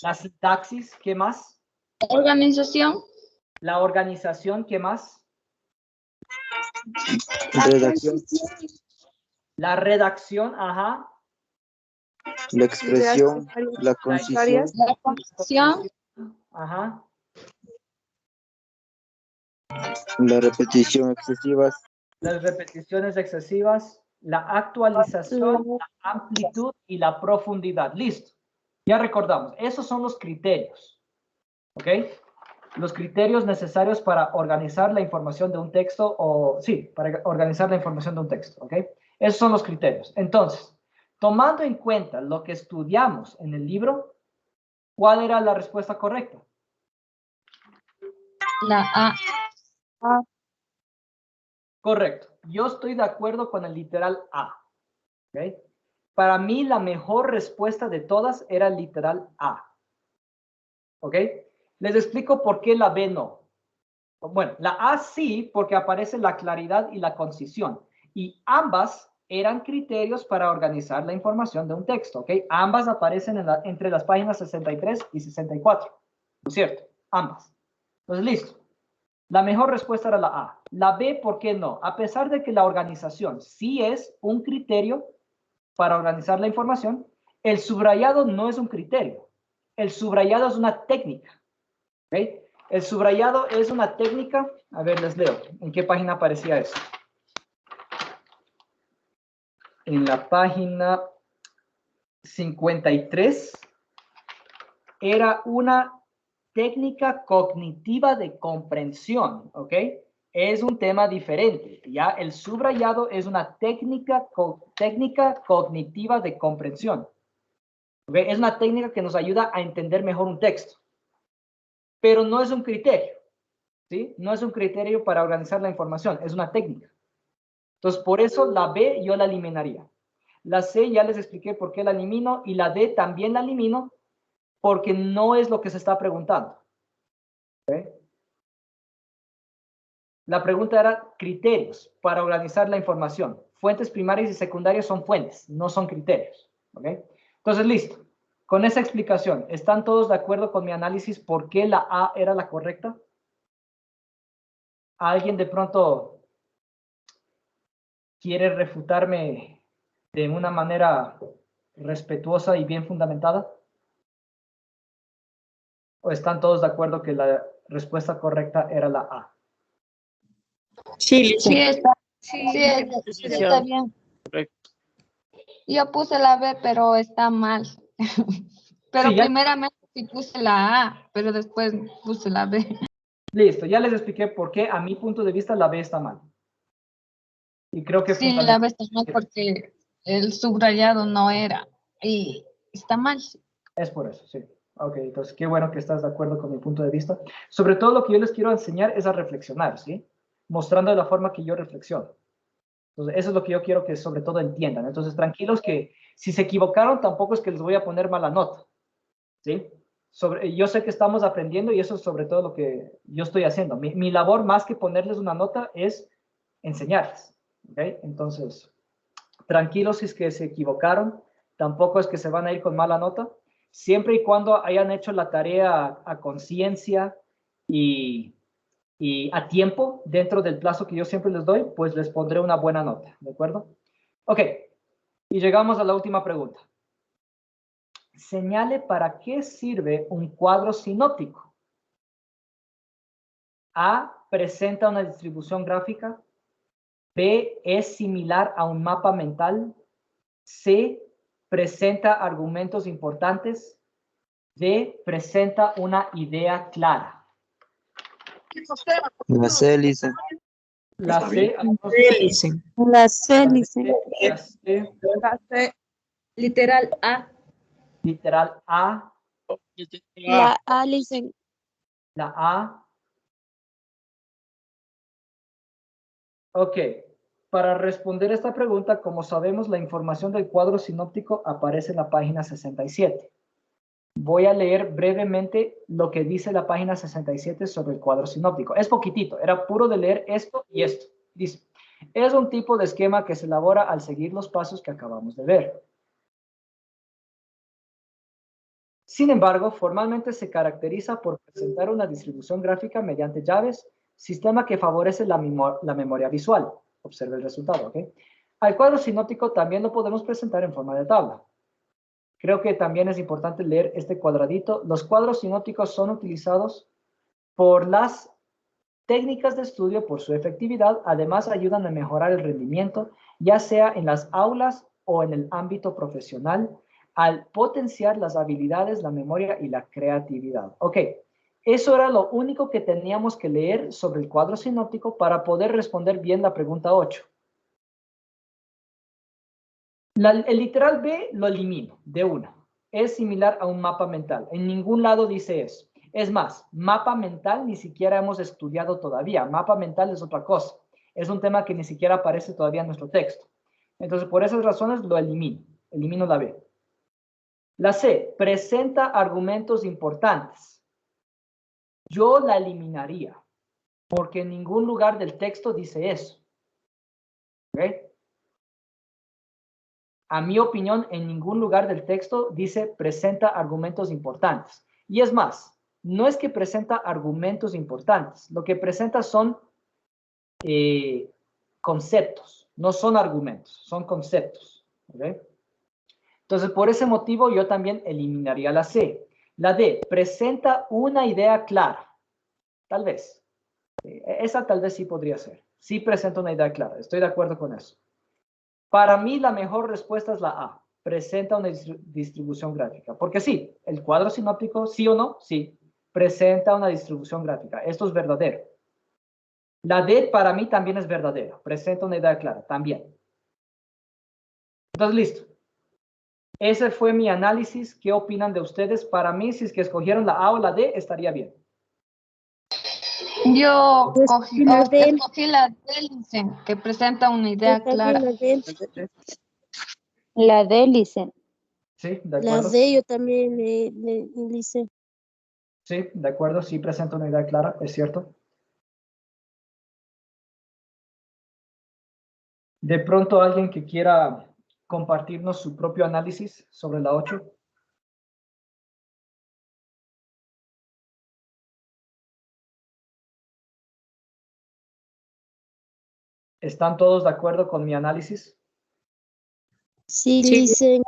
La sintaxis. ¿Qué más? Organización. La organización. ¿Qué más? Redacción. La redacción. Ajá. La expresión. La concisión. La concisión. Ajá. La repetición excesiva. Las repeticiones excesivas. La actualización, la amplitud y la profundidad. Listo. Ya recordamos. Esos son los criterios. ¿Ok? Los criterios necesarios para organizar la información de un texto o, sí, para organizar la información de un texto, ¿ok? Esos son los criterios. Entonces, tomando en cuenta lo que estudiamos en el libro, ¿cuál era la respuesta correcta? La A. Correcto. Yo estoy de acuerdo con el literal A, ¿ok? Para mí, la mejor respuesta de todas era el literal A, ¿ok? Les explico por qué la B no. Bueno, la A sí, porque aparece la claridad y la concisión. Y ambas eran criterios para organizar la información de un texto, ¿ok? Ambas aparecen entre las páginas 63 y 64, ¿no es cierto? Ambas. Entonces, listo. La mejor respuesta era la A. La B, ¿por qué no? A pesar de que la organización sí es un criterio para organizar la información, el subrayado no es un criterio. El subrayado es una técnica, ¿ok? El subrayado es una técnica, a ver, les leo, ¿en qué página aparecía eso? En la página 53 era una técnica cognitiva de comprensión, ¿ok? Es un tema diferente. Ya el subrayado es una técnica cognitiva de comprensión. ¿Okay? Es una técnica que nos ayuda a entender mejor un texto. Pero no es un criterio. ¿Sí? No es un criterio para organizar la información. Es una técnica. Entonces, por eso la B yo la eliminaría. La C ya les expliqué por qué la elimino. Y la D también la elimino porque no es lo que se está preguntando. ¿Okay? La pregunta era criterios para organizar la información. Fuentes primarias y secundarias son fuentes, no son criterios. ¿Okay? Entonces, listo. Con esa explicación, ¿están todos de acuerdo con mi análisis por qué la A era la correcta? ¿Alguien de pronto quiere refutarme de una manera respetuosa y bien fundamentada? ¿O están todos de acuerdo que la respuesta correcta era la A? Sí, Sí, está bien. Correcto. Yo puse la B, pero está mal. Pero Sí, ya. primeramente sí puse la A, pero después puse la B. Listo, ya les expliqué por qué a mi punto de vista la B está mal. Y creo que Sí, la B está mal porque el subrayado no era. Y está mal. es por eso, sí. Ok, entonces qué bueno que estás de acuerdo con mi punto de vista. Sobre todo lo que yo les quiero enseñar es a reflexionar, ¿sí? Mostrando la forma que yo reflexiono. Entonces, eso es lo que yo quiero que sobre todo entiendan. Entonces, tranquilos que si se equivocaron, tampoco es que les voy a poner mala nota, ¿sí? Yo sé que estamos aprendiendo y eso es sobre todo lo que yo estoy haciendo. Mi labor, más que ponerles una nota, es enseñarles, ¿ok? Entonces, tranquilos si es que se equivocaron, tampoco es que se van a ir con mala nota, siempre y cuando hayan hecho la tarea a conciencia y a tiempo, dentro del plazo que yo siempre les doy, pues les pondré una buena nota, ¿de acuerdo? Ok, y llegamos a la última pregunta. Señale para qué sirve un cuadro sinóptico. A, presenta una distribución gráfica. B, es similar a un mapa mental. C, presenta argumentos importantes. D, presenta una idea clara. La C, Lisa. La C. La C, dice. La C. Literal A. Literal A. La A, dice. La A. Ok. Para responder esta pregunta, como sabemos, la información del cuadro sinóptico aparece en la página 67. Voy a leer brevemente lo que dice la página 67 sobre el cuadro sinóptico. Es poquitito, era puro de leer esto y esto. Dice, es un tipo de esquema que se elabora al seguir los pasos que acabamos de ver. Sin embargo, formalmente se caracteriza por presentar una distribución gráfica mediante llaves, sistema que favorece la memoria visual. Observe el resultado, ¿ok? Al cuadro sinóptico también lo podemos presentar en forma de tabla. Creo que también es importante leer este cuadradito. Los cuadros sinópticos son utilizados por las técnicas de estudio por su efectividad. Además, ayudan a mejorar el rendimiento, ya sea en las aulas o en el ámbito profesional, al potenciar las habilidades, la memoria y la creatividad. Ok, eso era lo único que teníamos que leer sobre el cuadro sinóptico para poder responder bien la pregunta 8. El literal B lo elimino de una. Es similar a un mapa mental. En ningún lado dice eso. Es más, mapa mental ni siquiera hemos estudiado todavía. Mapa mental es otra cosa. Es un tema que ni siquiera aparece todavía en nuestro texto. Entonces, por esas razones lo elimino. Elimino la B. La C, presenta argumentos importantes. Yo la eliminaría, porque en ningún lugar del texto dice eso. ¿Ok? A mi opinión, en ningún lugar del texto dice presenta argumentos importantes. Y es más, no es que presenta argumentos importantes. Lo que presenta son conceptos, no son argumentos, son conceptos. ¿Okay? Entonces, por ese motivo, yo también eliminaría la C. La D, presenta una idea clara. Tal vez. Esa tal vez sí podría ser. Sí presenta una idea clara. Estoy de acuerdo con eso. Para mí, la mejor respuesta es la A. Presenta una distribución gráfica. Porque sí, el cuadro sinóptico, sí o no, sí, presenta una distribución gráfica. Esto es verdadero. La D para mí también es verdadera. Presenta una idea clara, también. Entonces, listo. Ese fue mi análisis. ¿Qué opinan de ustedes? Para mí, si es que escogieron la A o la D, estaría bien. Yo Escogí la D. escogí la D, que presenta una idea clara. La D. La Delicen. Sí, de La acuerdo. D yo también le hice. Sí, de acuerdo. Sí, presenta una idea clara, es cierto. De pronto, alguien que quiera compartirnos su propio análisis sobre la 8. ¿Están todos de acuerdo con mi análisis? Sí, Sí. Licen.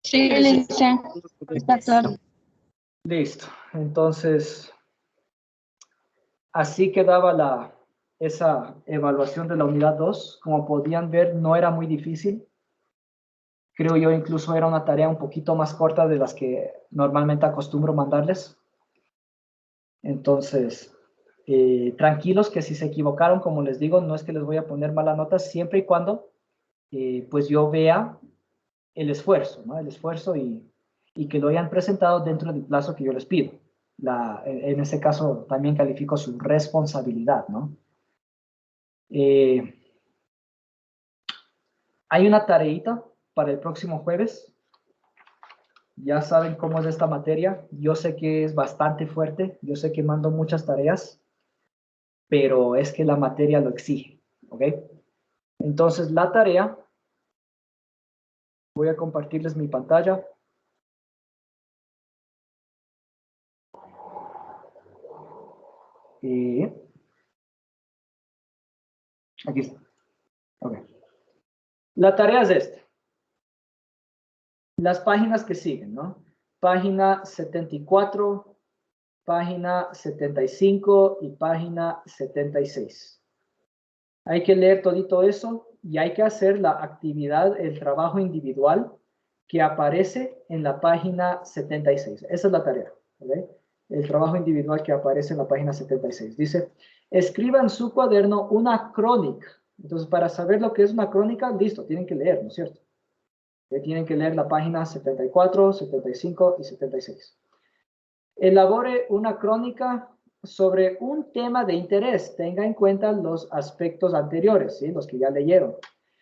Sí, Licen, está claro. Listo. Entonces, así quedaba esa evaluación de la unidad 2. Como podían ver, no era muy difícil. Creo yo incluso era una tarea un poquito más corta de las que normalmente acostumbro mandarles. Entonces, tranquilos que si se equivocaron, como les digo, no es que les voy a poner mala nota, siempre y cuando pues yo vea el esfuerzo, ¿no? El esfuerzo y que lo hayan presentado dentro del plazo que yo les pido. En ese caso también califico su responsabilidad, ¿no? Hay una tareita para el próximo jueves. Ya saben cómo es esta materia. Yo sé que es bastante fuerte. Yo sé que mando muchas tareas, pero es que la materia lo exige, ¿ok? Entonces, la tarea, voy a compartirles mi pantalla. Y aquí está. Ok. La tarea es esta. Las páginas que siguen, ¿no? Página 74, página 75 y página 76. Hay que leer todito eso y hay que hacer la actividad, el trabajo individual que aparece en la página 76. Esa es la tarea, ¿ok? El trabajo individual que aparece en la página 76. Dice, escriba en su cuaderno una crónica. Entonces, para saber lo que es una crónica, listo, tienen que leer, ¿no es cierto? Tienen que leer la página 74, 75 y 76. Elabore una crónica sobre un tema de interés. Tenga en cuenta los aspectos anteriores, ¿sí? Los que ya leyeron.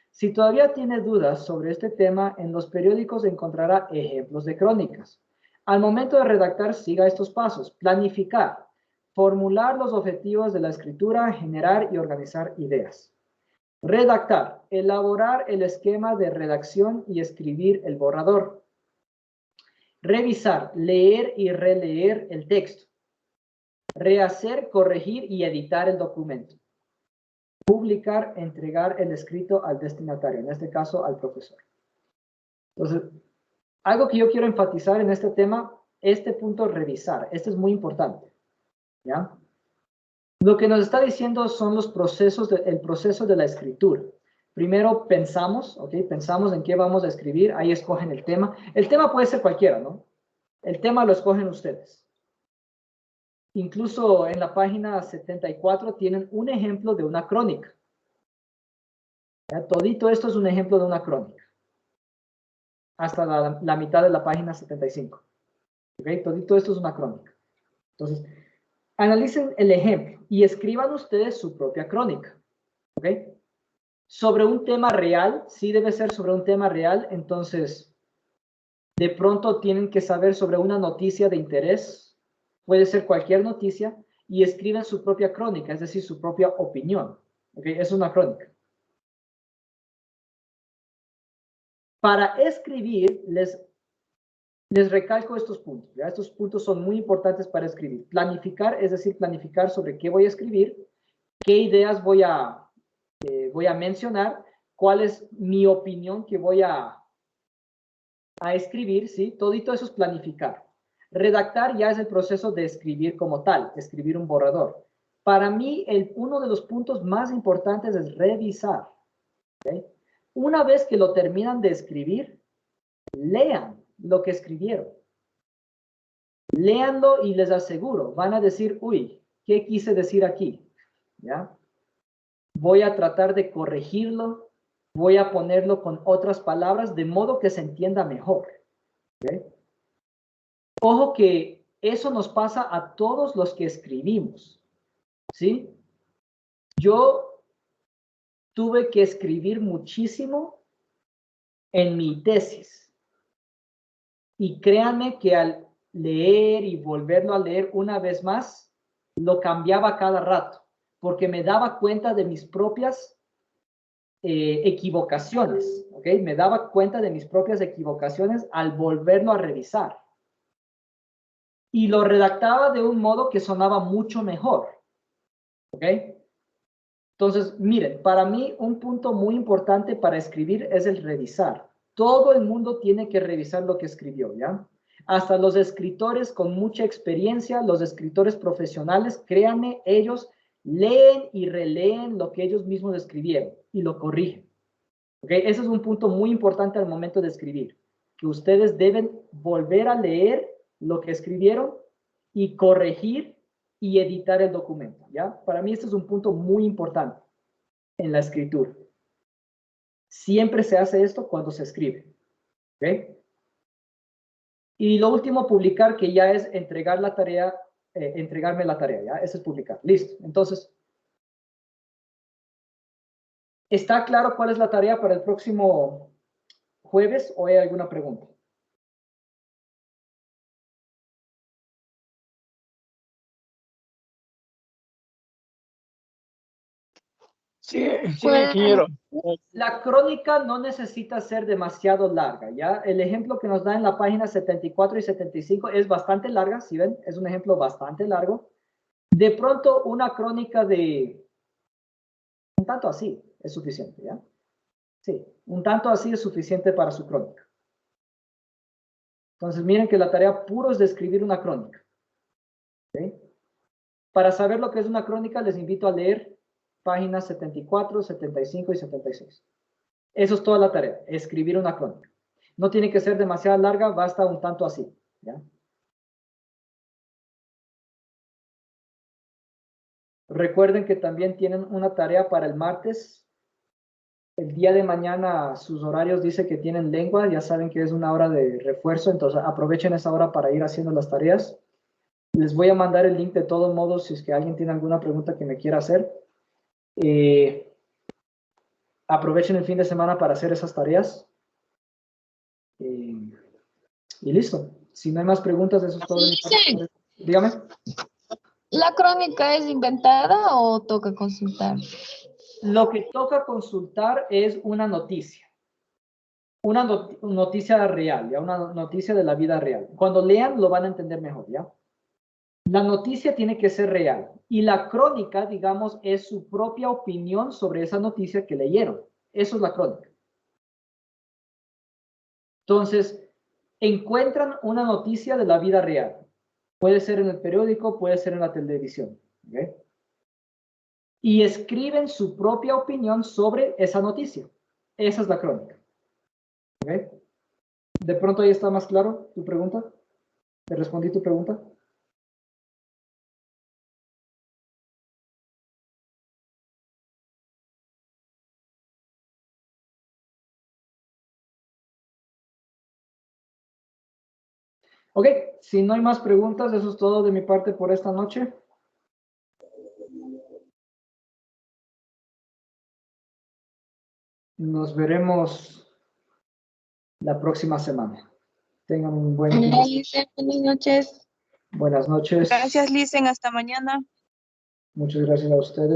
Si todavía tiene dudas sobre este tema, en los periódicos encontrará ejemplos de crónicas. Al momento de redactar, siga estos pasos. Planificar, formular los objetivos de la escritura, generar y organizar ideas. Redactar, elaborar el esquema de redacción y escribir el borrador. Revisar, leer y releer el texto. Rehacer, corregir y editar el documento. Publicar, entregar el escrito al destinatario, en este caso al profesor. Entonces, algo que yo quiero enfatizar en este tema, este punto revisar, este es muy importante, ¿ya? Lo que nos está diciendo son los procesos, el proceso de la escritura. Primero pensamos, ¿ok? Pensamos en qué vamos a escribir, ahí escogen el tema. El tema puede ser cualquiera, ¿no? El tema lo escogen ustedes. Incluso en la página 74 tienen un ejemplo de una crónica. ¿Ya? Todito esto es un ejemplo de una crónica. Hasta la mitad de la página 75. ¿Ok? Todito esto es una crónica. Entonces, analicen el ejemplo y escriban ustedes su propia crónica. ¿Ok? Sobre un tema real, sí debe ser sobre un tema real, entonces de pronto tienen que saber sobre una noticia de interés, puede ser cualquier noticia, y escriben su propia crónica, es decir, su propia opinión. ¿Ok? Es una crónica. Para escribir, les recalco estos puntos. ¿Ya? Estos puntos son muy importantes para escribir. Planificar, es decir, planificar sobre qué voy a escribir, qué ideas voy a mencionar, cuál es mi opinión que voy a escribir, ¿sí? Todito eso es planificar. Redactar ya es el proceso de escribir como tal, escribir un borrador. Para mí, uno de los puntos más importantes es revisar. ¿Okay? Una vez que lo terminan de escribir, lean lo que escribieron. Léanlo y les aseguro, van a decir, uy, ¿qué quise decir aquí? ¿Ya? Voy a tratar de corregirlo, voy a ponerlo con otras palabras de modo que se entienda mejor. ¿Okay? Ojo que eso nos pasa a todos los que escribimos, ¿sí? Yo tuve que escribir muchísimo en mi tesis. Y créanme que al leer y volverlo a leer una vez más, lo cambiaba cada rato, porque me daba cuenta de mis propias equivocaciones, ¿ok? Me daba cuenta de mis propias equivocaciones al volverlo a revisar. Y lo redactaba de un modo que sonaba mucho mejor, ¿ok? Entonces, miren, para mí un punto muy importante para escribir es el revisar. Todo el mundo tiene que revisar lo que escribió, ¿ya? Hasta los escritores con mucha experiencia, los escritores profesionales, créanme, ellos leen y releen lo que ellos mismos escribieron y lo corrigen. ¿Ok? Ese es un punto muy importante al momento de escribir, que ustedes deben volver a leer lo que escribieron y corregir y editar el documento, ¿ya? Para mí este es un punto muy importante en la escritura. Siempre se hace esto cuando se escribe, ¿ok? Y lo último, publicar, que ya es entregar la tarea, entregarme la tarea, ¿ya? Eso es publicar. Listo. Entonces, ¿está claro cuál es la tarea para el próximo jueves o hay alguna pregunta? Sí, ingeniero. La crónica no necesita ser demasiado larga, ¿ya? El ejemplo que nos da en la página 74 y 75 es bastante larga, ¿sí ven? Es un ejemplo bastante largo. De pronto, una crónica de un tanto así es suficiente, ¿ya? Sí, un tanto así es suficiente para su crónica. Entonces, miren que la tarea puro es de escribir una crónica. ¿Okay? Para saber lo que es una crónica, les invito a leer páginas 74, 75 y 76. Eso es toda la tarea, escribir una crónica. No tiene que ser demasiado larga, basta un tanto así, ¿ya? Recuerden que también tienen una tarea para el martes. El día de mañana sus horarios dice que tienen lengua, ya saben que es una hora de refuerzo, entonces aprovechen esa hora para ir haciendo las tareas. Les voy a mandar el link de todos modos si es que alguien tiene alguna pregunta que me quiera hacer. Aprovechen el fin de semana para hacer esas tareas. Y listo. Si no hay más preguntas, eso es todo. Sí. Dígame. ¿La crónica es inventada o toca consultar? Lo que toca consultar es una noticia. Una noticia real, ¿ya? Una noticia de la vida real. Cuando lean, lo van a entender mejor, ¿ya? La noticia tiene que ser real. Y la crónica, digamos, es su propia opinión sobre esa noticia que leyeron. Eso es la crónica. Entonces, encuentran una noticia de la vida real. Puede ser en el periódico, puede ser en la televisión. ¿Okay? Y escriben su propia opinión sobre esa noticia. Esa es la crónica. ¿Okay? ¿De pronto ahí está más claro tu pregunta? ¿Te respondí tu pregunta? Ok, si no hay más preguntas, eso es todo de mi parte por esta noche. Nos veremos la próxima semana. Tengan un buen día. Buenas noches. Buenas noches. Gracias, Licen. Hasta mañana. Muchas gracias a ustedes.